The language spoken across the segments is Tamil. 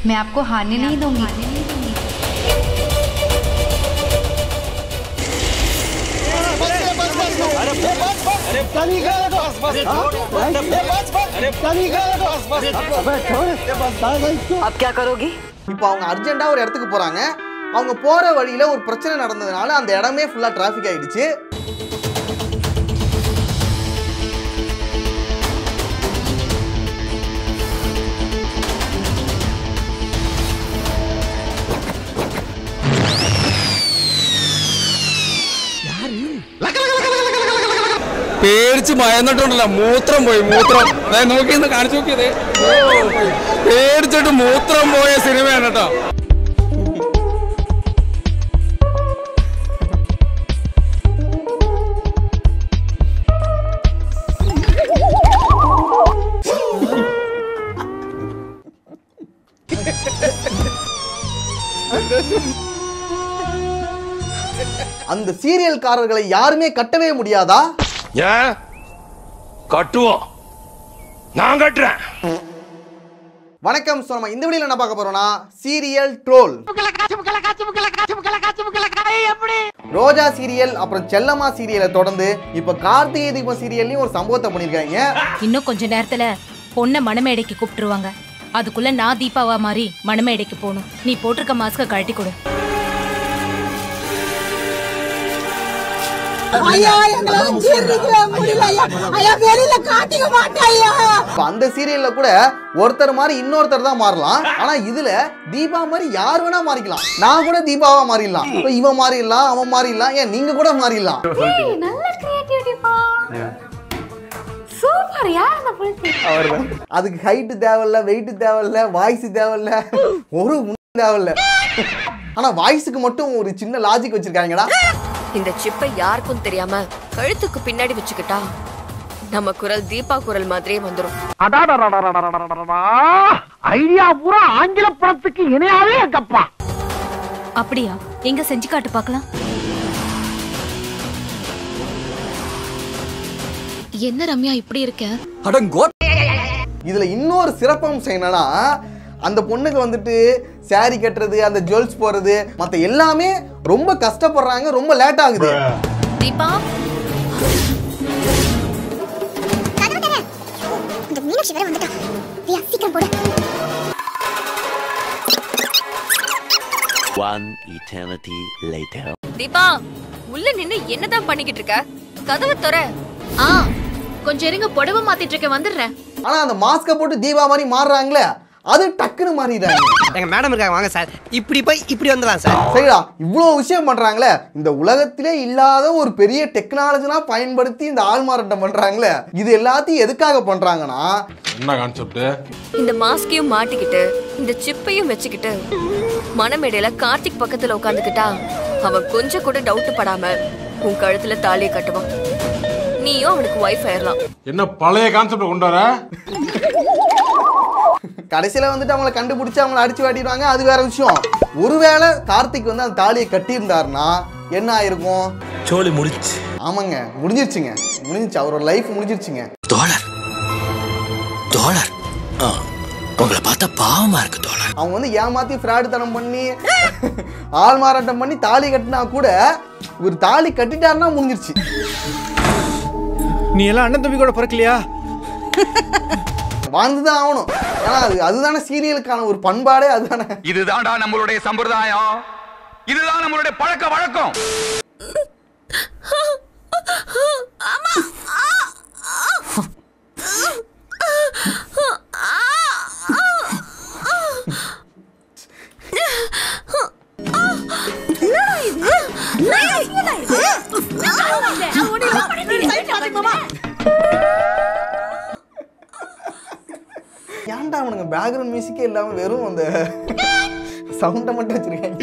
मैं आपको हारने नहीं दूंगी। अब क्या करोगी? இப்போ அவங்க அர்ஜென்ட்டா ஒரு இடத்துக்கு போறாங்க. அவங்க போற வழியில ஒரு பிரச்சனை நடந்ததனால அந்த இடமே ஃபுல்லா டிராஃபிக் ஆயிடுச்சு. പേടിച്ച് മയന്നിട്ടുണ്ടല്ലോ മൂത്രം പോയി മൂത്രം നോക്കിന്ന് കാണിച്ചു നോക്കിയത് പേടിച്ചിട്ട് മൂത്രം പോയ സിനിമയാണ് കേട്ടോ அந்த சீரியல்காரர்களை யாருமே கட்டவே முடியாதா? ஏன் கட்டுவோம், நான் கட்டுறேன். வணக்கம். நம்ம இந்த வீடியோல என்ன பார்க்க போறோம்னா சீரியல் ட்ரோல். ரோஜா சீரியல் அப்புறம் செல்லம்மா சீரியலை தொடர்ந்து இப்ப கார்த்திகை தீபம் சீரியல்லையும் ஒரு சம்பவத்தை பண்ணிருக்காங்க. இன்னும் கொஞ்ச நேரத்துல பொண்ணை மணமேடைக்கு கூப்பிட்டுருவாங்க. அதுக்குள்ள நான் தீபாவா மாதிரி மணமேடைக்கு போகணும். நீ போட்டிருக்க மாஸ்க கழட்டி கொடு. அந்த சீரியல்ல கூட ஒருத்தர் மாதிரி இன்னொருத்தர் தான் மாறலாம். ஆனா இதுல தீபா மாதிரி யார் வேணா மாறிக்கலாம். நான் கூட தீபாவா மாறிடலாம், இவன் மாறிடலாம், அவன் மாறிடலாம், ஏன் நீங்க கூட மாறிடலாம். அதுக்கு ஹைட் தேவையில்ல, வெயிட் தேவையில்ல, வாய்ஸ் தேவையில்ல, ஒரு தேவையில்ல. ஆனா வாய்ஸுக்கு மட்டும் ஒரு சின்ன லாஜிக் வச்சிருக்காங்கடா. இந்த சிப்பை யாருக்கும் தெரியாம கழுத்துக்கு பின்னாடி வச்சுக்கிட்டா நம்ம குரல் தீபா குரல் மாதிரியே வந்துரும். ஐடியா பூரா ஆங்கில படத்துக்கு இணையாவே இருக்கப்பா. அப்படியா? எங்க செஞ்சு காட்டு பார்க்கலாம். என்ன ரம்யா இப்படி இருக்க? இதுல இன்னொரு சிறப்பம்சம் என்னன்னா, அந்த பொண்ணுக்கு வந்துட்டு சாரி கட்டுறது, அந்த ஜுவல்ஸ் போறது, மத்த எல்லாமே ரொம்ப கஷ்டப்படுறாங்க, ரொம்ப லேட் ஆகுது. தீபா இந்த மீனாட்சி வேற வந்துட்டா. ரியா சீக்கிரம் போடு. One eternity later. தீபா உள்ள நின்னு என்னதான் பண்ணிக்கிட்டு இருக்க? கதவை திற. கொஞ்சம் இருங்க, புடவை மாத்திட்டு இருக்க, வந்துடுறேன். ஆனா அந்த மாஸ்க போட்டு தீபா மாதிரி மாறுறாங்களே, அது டக்குன்னு மாறிடுறாங்க. எங்க மேடம் இருக்காங்க, வாங்க சார். இப்படி போய் இப்படி வந்துடலாம் சார். சரிடா, இவ்வளவு விஷயம் பண்றாங்களே, இந்த உலகத்திலே இல்லாத ஒரு பெரிய டெக்னாலஜிலாம் பயன்படுத்தி இந்த ஆள் மாறாட்டம் பண்றாங்களே, இது எல்லாத்தையும் எதுக்காக பண்றாங்கன்னா, என்ன கான்செப்ட்? இந்த மாஸ்கையும் மாட்டிக்கிட்டு இந்த சிப்பையும் வச்சுக்கிட்டு மணமேடையில கார்த்திக் பக்கத்துல உட்காந்துக்கிட்டா அவன் கொஞ்சம் கூட டவுட் படாம உன் கழுத்துல தாலியை கட்டுவான். நீயும் அவனுக்கு வைஃப் ஆயிரலாம். என்ன பழைய கான்செப்ட் கொண்டு வர? கடைசியில வந்துட்டு அவங்கள கண்டுபிடிச்சு அவங்கள அடிச்சு வாட்டிடுவாங்க, அது வேற விஷயம். ஒருவேளை கார்த்திக் வந்து அந்த தாலியை கட்டியிருந்தாருன்னா என்ன ஆயிருக்கும்? சோலி முடிச்சு. ஆமாங்க, முடிஞ்சிருச்சுங்க, முடிஞ்சிச்சு, அவரோட லைஃப் முடிஞ்சிருச்சுங்க. தோழர் தோழர் உங்களை பார்த்தா பாவமா இருக்கு தோழர். அவங்க வந்து ஏமாத்தி ஃப்ராடு தனம் பண்ணி ஆள் மாறாட்டம் பண்ணி தாலி கட்டினா கூட ஒரு தாலி கட்டிட்டாருன்னா முடிஞ்சிருச்சு. நீ எல்லாம் அண்ணன் தம்பி கூட பிறக்கலையா? வாழ்ந்துதான் ஆகணும். ஏன்னா அதுதானே சீரியலுக்கான ஒரு பண்பாடே, அதுதானே. இதுதான்டா நம்மளுடைய சம்பிரதாயம், இதுதான் நம்மளுடைய பழக்க வழக்கம். ஏன்டா அவனுங்க பேக்ரவுண்ட் மியூசிக்கே இல்லாம வெறும் அந்த சவுண்ட மட்டும் வச்சிருக்காங்க.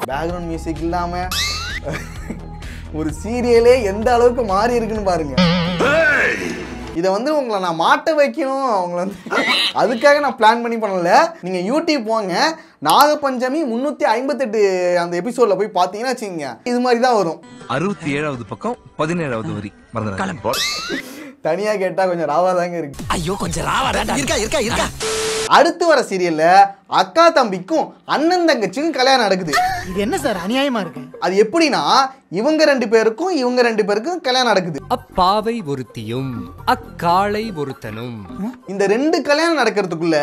பேக்ரவுண்ட் மியூசிக் இல்லாம ஒரு சீரியலே எந்த அளவுக்கு மாறி இருக்குன்னு பாருங்க. இதை வந்து உங்களை நான் மாட்ட வைக்கணும், அவங்கள வந்து அதுக்காக நான் பிளான் பண்ணி பண்ணல. நீங்கள் யூடியூப் போங்க, நாகபஞ்சமி 358 அந்த எபிசோடில் போய் பார்த்தீங்கன்னா வச்சுக்கோங்க, இது மாதிரி தான் வரும். 67வது பக்கம் 17வது வரி. தனியாக கேட்டால் கொஞ்சம் ராவாதாங்க இருக்கு. ஐயோ கொஞ்சம் ராவாடா இருக்கா. அடுத்து வர சீரியல்ல அக்கா தம்பிக்கும் அண்ணன் தங்கச்சிக்கும் கல்யாணம் நடக்குது. இது என்ன சார் அநியாயமா இருக்கு? அது எப்படின்னா இவங்க ரெண்டு பேருக்கும் கல்யாணம் நடக்குது. அப்பாவை ஒருத்தியும் அக்காளை ஒருத்தனும். இந்த 2 கல்யாணம் நடக்கிறதுக்குள்ள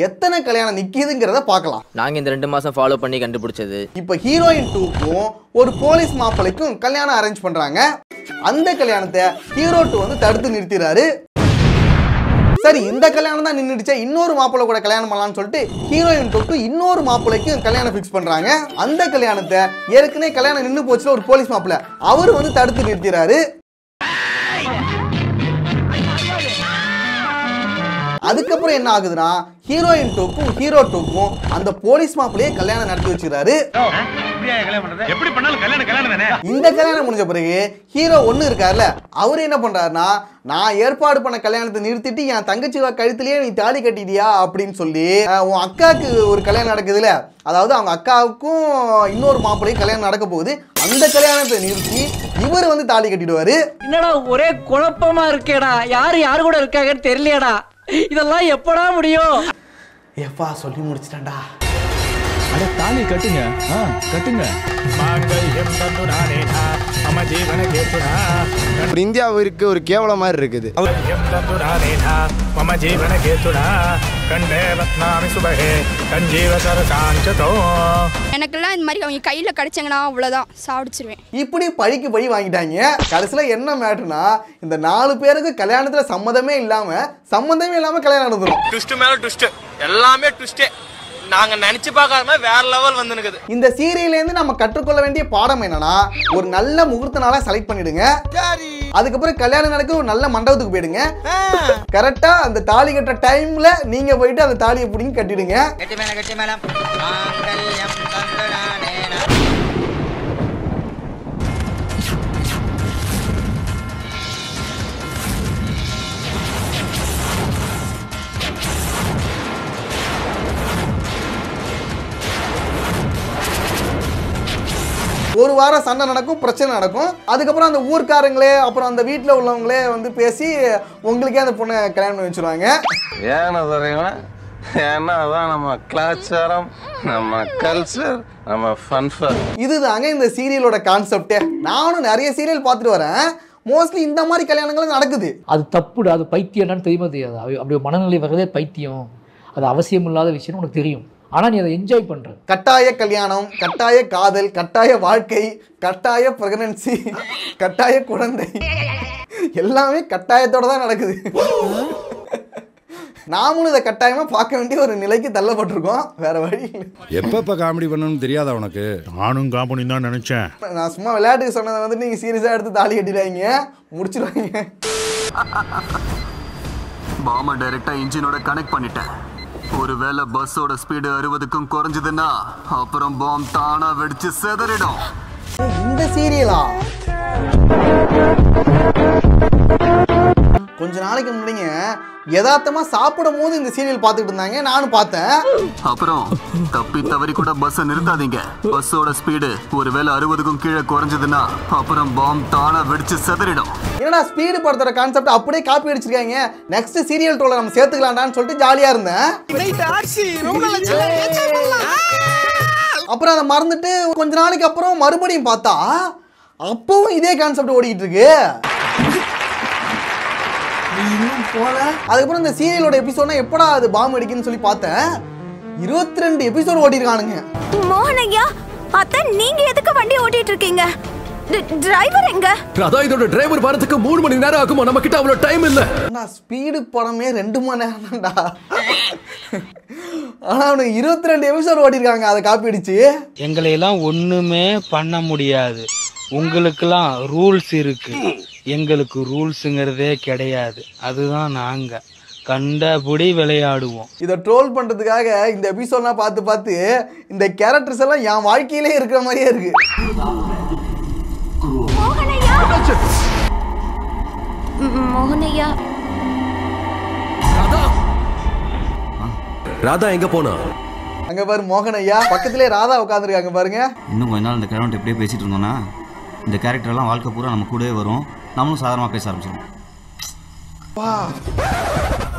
எத்தனை கல்யாணம் நிக்குதுங்கிறத பார்க்கலாம். நாங்க இந்த 2 மாசம் ஃபாலோ பண்ணி கண்டுபிடிச்சது. இப்ப ஹீரோயின் 2க்கும் ஒரு போலீஸ் மாப்பிளைக்கும் கல்யாணம் அரேஞ்ச் பண்றாங்க. அந்த கல்யாணத்தை ஹீரோ 2 வந்து தடுத்து நிறுத்திறாரு. சரி, இந்த கல்யாணம் தான் நின்றுடுச்சா, இன்னொரு மாப்பிள்ளை கூட கல்யாணம் பண்ணலாம்னு சொல்லிட்டு ஹீரோயின் 2 இன்னொரு மாப்பிள்ளைக்கும் கல்யாணம் ஃபிக்ஸ் பண்றாங்க. அந்த கல்யாணத்தை ஏற்கனவே கல்யாணம் நின்று போச்சுல ஒரு போலீஸ் மாப்பிள்ளை, அவர் வந்து தடுத்து நிறுத்திறாரு. அதுக்கப்புறம் என்ன ஆகுதுன்னா ஹீரோயின் 2க்கும் ஹீரோ 2க்கும் அந்த போலீஸ் மாப்பிள்ளையே கல்யாணம் நடத்தி வச்சுக்கிறாரு. இந்த கல்யாணம் முடிஞ்ச பிறகு ஹீரோ 1 இருக்காருல்ல, அவரு என்ன பண்றாருன்னா, நான் ஏற்பாடு பண்ண கல்யாணத்தை நிறுத்திட்டு என் தங்கச்சி கழுத்திலேயே நீ தாலி கட்டிட்டியா அப்படின்னு சொல்லி உன் அக்காவுக்கு ஒரு கல்யாணம் நடக்குதுல்ல, அதாவது அவங்க அக்காவுக்கும் இன்னொரு மாப்பிள்ளையும் கல்யாணம் நடக்க போகுது, அந்த கல்யாணத்தை நிறுத்தி இவர் வந்து தாலி கட்டிடுவாரு. என்னடா ஒரே குழப்பமா இருக்கேடா, யாரு கூட இருக்காங்கன்னு தெரியலையடா, இதெல்லாம் எப்படா முடியும்? எப்பா சொல்லி முடிச்சிட்டேன்டா. அட தாலி கட்டுங்க, கட்டுங்க. இந்தியாவிற்கு ஒரு கேவல மாதிரி இருக்குது. எனக்கெல்லாம் இந்த மாதிரி அவங்க கையில கிடைச்சாங்கன்னா அவ்வளவுதான் சாப்பிடுச்சிருவேன். இப்படி பழிக்கு பழி வாங்கிட்டாங்க. கடைசியில என்ன மேட்டர்னா, இந்த 4 பேருக்கு கல்யாணத்துல சம்மதமே இல்லாம கல்யாணம் நடந்துரும். ட்விஸ்ட் மேல ட்விஸ்ட், எல்லாமே ட்விஸ்டே. நாங்க நினைச்சு பார்க்காம வேற லெவல் வந்துனுக்குது. இந்த சீரியல்ல இருந்து நம்ம கற்றுக்கொள்ள வேண்டிய பாடம் என்னன்னா, ஒரு நல்ல முகூர்த்த நாளா செலக்ட் பண்ணிடுங்க. அதுக்கப்புறம் கல்யாணம் நடக்க ஒரு நல்ல மண்டபத்துக்கு போயிடுங்க. கரெக்டா அந்த தாலி கட்டுற டைம்ல நீங்க போயிட்டு அந்த தாலியை பிடிங்கி கட்டிடுங்க. ஒரு வாரம் சண்டை நடக்கும், பிரச்சனை நடக்கும். அதுக்கப்புறம் அந்த ஊர்க்காரங்களே அப்புறம் அந்த வீட்டில் உள்ளவங்களே வந்து பேசி உங்களுக்கே அந்த பொண்ணை கல்யாணம் பண்ணி வச்சுருவாங்க. ஏன்னா தெரியுமா, ஏன்னா அதான் நம்ம கலாச்சாரம், நம்ம கல்ச்சர், நம்ம ஃபன்ஃபர். இதுதாங்க இந்த சீரியலோட கான்செப்டே. நானும் நிறைய சீரியல் பார்த்துட்டு வரேன், மோஸ்ட்லி இந்த மாதிரி கல்யாணங்கள் நடக்குது. அது தப்புடா, அது பைத்தியம் என்னன்னு தெரியுமா தெரியாது. அப்படி மனநிலை வர்றதே பைத்தியம், அது அவசியம் இல்லாத விஷயம் உனக்கு தெரியும், ஆனால் நீ அதை என்ஜாய் பண்ணுற. கட்டாய கல்யாணம், கட்டாய காதல், கட்டாய வாழ்க்கை, கட்டாய பிரெக்னன்சி, கட்டாய குழந்தை, எல்லாமே கட்டாயத்தோட தான் நடக்குது. நாமளும் இதை கட்டாயமா பார்க்க வேண்டிய ஒரு நிலைக்கு தள்ளப்பட்டிருக்கோம், வேற வழி இல்லை. எப்ப காமெடி பண்ணணும்னு தெரியாதா உனக்கு? நானும் காமெடி தான் நினைச்சேன். நான் சும்மா விளையாட்டுக்கு சொன்னதை வந்து நீங்க சீரியஸா எடுத்து தாலி கட்டிடுவாங்க, முடிச்சிருவாங்க. பாம டைரக்டா இன்ஜினோட கனெக்ட் பண்ணிட்டேன். ஒருவேளை பஸ்ஸோட ஸ்பீடு 60க்கும் குறைஞ்சதுன்னா அப்புறம் பாம் தானா வெடிச்சு செதறிடும். இந்த சீரியலா கொஞ்ச நாளைக்கு முன்னாடிங்க யதார்த்தமா சாப்பிடும் போது இந்த சீரியல் பார்த்துட்டு இருந்தாங்க, நானும் பார்த்தேன். அப்புறம் தப்பி தவறி கூட பஸ்ஸை நிறுத்தாதீங்க. பஸ்ஸோட ஸ்பீடு ஒருவேளை 60க்கும் கீழே குறைஞ்சதுன்னா அப்புறம் பாம் தானா வெடிச்சு செதறிடும். என்னடா ஸ்பீடு படத்தோட கான்செப்ட் அப்படியே காப்பி அடிச்சிருக்காங்க, நெக்ஸ்ட் சீரியல் ட்ரோல நம்ம சேர்த்துக்கலாம்டான்னு சொல்லிட்டு ஜாலியா இருந்தேன். அப்புறம் அதை மறந்துட்டு கொஞ்ச நாளைக்கு அப்புறம் மறுபடியும் பார்த்தா அப்பவும் இதே கான்செப்ட் ஓடிக்கிட்டு இருக்கு. அதுக்கப்புறம் இந்த சீரியலோட எபிசோட்னா எப்படா அது பாம் அடிக்குன்னு சொல்லி பார்த்தேன், 22 எபிசோட் ஓட்டிருக்கானுங்க. மோகன் ஐயா, அத்தை நீங்க எதுக்கு வண்டி ஓட்டிட்டு இருக்கீங்க? டிரைவர் எங்க? அதான் இதோட டிரைவர் வரதுக்கு 3 மணி நேரம் ஆகுமா, நம்ம கிட்ட அவ்வளவு டைம் இல்ல. ஸ்பீடு படமே 2 மணி நேரம் தான்டா, ஆனா அவனுக்கு 22 எபிசோட் ஓட்டிருக்காங்க அதை காப்பி அடிச்சு. எங்களை எல்லாம் ஒண்ணுமே பண்ண முடியாது, உங்களுக்கெல்லாம் ரூல்ஸ் இருக்கு, எங்களுக்கு ரூல்ஸுங்கிறதே கிடையாது. அதுதான் நாங்க கண்டபடி விளையாடுவோம். இதை ட்ரோல் பண்றதுக்காக இந்த எபிசோட்லாம் பார்த்து பார்த்து இந்த கேரக்டர்ஸ் எல்லாம் என் வாழ்க்கையிலே இருக்கிற மாதிரியே இருக்கு. மோகனையா. ராதா எங்க போனா? அங்க பாரு மோகனையா பக்கத்திலே ராதா உட்காந்துருக்காங்க பாருங்க. இன்னும் கொஞ்ச நாள் இந்த கேரக்டர் எப்படியே பேசிட்டு இருந்தோம்னா இந்த கேரக்டர் எல்லாம் வாழ்க்கை பூரா நம்ம கூடவே வரும். நம்மளும் சாதாரணமாக பேச ஆரம்பிச்சிடும். வா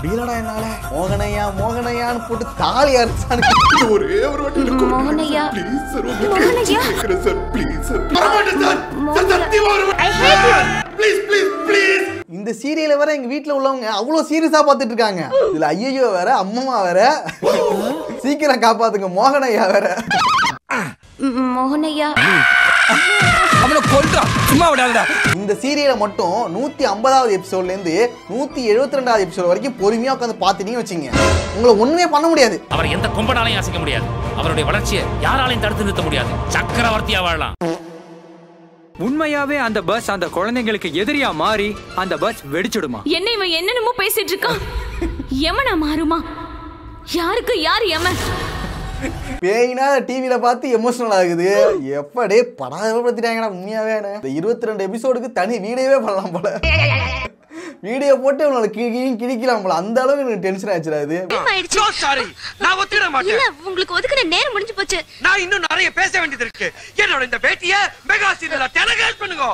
டீலடா என்னால மோகனையா மோகனையான்னு போட்டு தாலி அறுத்தானு. ஒரே ஒரு வாட்டி மோகனையா ப்ளீஸ் சார் மோகனையா சார் ப்ளீஸ் சார் சத்தியமா ப்ளீஸ் ப்ளீஸ் ப்ளீஸ். இந்த சீரியலை வேற எங்க வீட்ல உள்ளவங்க அவ்வளவு சீரியஸா பார்த்துட்டு இருக்காங்க. இதுல ஐயோ வேற அம்மா வேற. சீக்கிரம் காப்பாத்துங்க மோகனையா வேற. மோகனையா அவனை கொல்றா சும்மா விடாதடா. இந்த சீரியலை மட்டும் 150வது எபிசோட்ல இருந்து 172வது எபிசோட் வரைக்கும் பொறுமையா உட்காந்து பாத்துட்டீங்கன்னு வச்சுங்க, உங்களை ஒண்ணுமே பண்ண முடியாது. அவர் எந்த கொம்பனாலையும் அசைக்க முடியாது. அவருடைய வளர்ச்சியை யாராலையும் தடுத்து நிறுத்த முடியாது. சக்கரவர்த்தியா வாழலாம். உண்மையாவே அந்த பஸ் அந்த குழந்தைங்களுக்கு எதிரியா மாறி அந்த பஸ் வெடிச்சிடுமா? என்ன இவன் என்னென்னமோ பேசிட்டு இருக்கான். யமனா மாறுமா? யாருக்கு யார் யமன்? பேயினா டிவியில பார்த்து எமோஷனல் ஆகுது. எப்படே படாதப்படுத்திட்டாங்கடா உண்மையாவே. இந்த 22 எபிசோடுக்கு தனி வீடியோவே பண்ணலாம் போல. வீடியோ போட்டு உங்களை கிழிக்கலாம் போல. அந்த அளவுக்கு எனக்கு டென்ஷன் ஆச்சுடா இது. நான் ஒத்துக்கிட மாட்டேன். இல்ல உங்களுக்கு ஒதுக்குற நேரம் முடிஞ்சு போச்சு. நான் இன்னும் நிறைய பேச வேண்டியது இருக்கு. என்னோட இந்த பேட்டியை மெகா சீரியல்ல டெலிகாஸ்ட் பண்ணுங்க.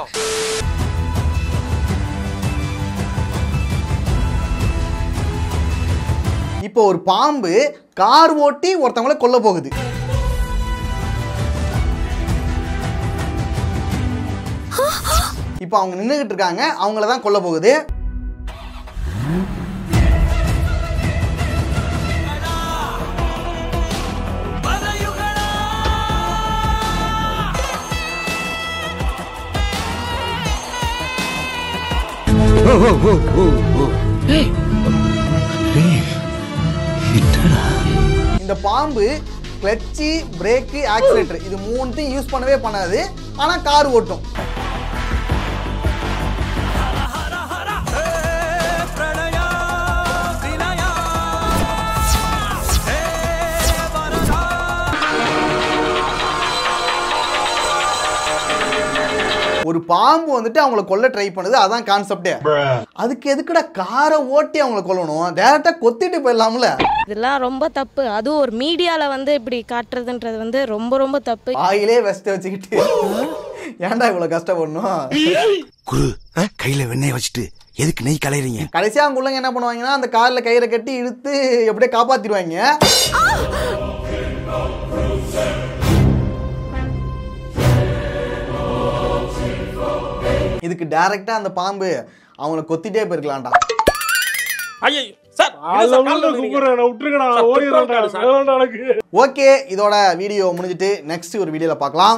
இப்போ ஒரு பாம்பு கார் ஓட்டி ஒருத்தவங்களை கொல்ல போகுது. இப்போ அவங்க நின்னுகிட்டு இருக்காங்க, அவங்கள தான் கொல்ல போகுது. இந்த பாம்பு கிளட்சி பிரேக்கு ஆக்சிலேட்டர் இது மூணுத்தையும் யூஸ் பண்ணவே பண்ணாது. ஆனா கார் ஓட்டும். ஒரு பாம்பு வந்துட்டு அவங்கள கொல்ல ட்ரை பண்ணுது, அதான் கான்செப்டே. அதுக்கு எதுக்குடா காரை ஓட்டி அவங்கள கொல்லணும்? டைரக்டா கொத்திட்டு போயிடலாம்ல. இதெல்லாம் ரொம்ப தப்பு. அதுவும் ஒரு மீடியால வந்து இப்படி காட்டுறதுன்றது வந்து ரொம்ப ரொம்ப தப்பு. ஆயிலே வெஸ்ட் வச்சுக்கிட்டு ஏன்டா இவ்வளவு கஷ்டப்படணும்? குரு கையில வெண்ணெய் வச்சுட்டு எதுக்கு நெய் கலையறீங்க? கடைசியா அவங்க உள்ளங்க என்ன பண்ணுவாங்கன்னா அந்த கார்ல கயிறை கட்டி இழுத்து எப்படியே காப்பாத்திடுவாங்க. இதுக்கு டைரக்டா அந்த பாம்பு அவங்கள கொத்திட்டே போயிருக்கலாம்டா. ஓகே, இதோட வீடியோ முடிஞ்சிட்டு நெக்ஸ்ட் ஒரு வீடியோல பார்க்கலாம்.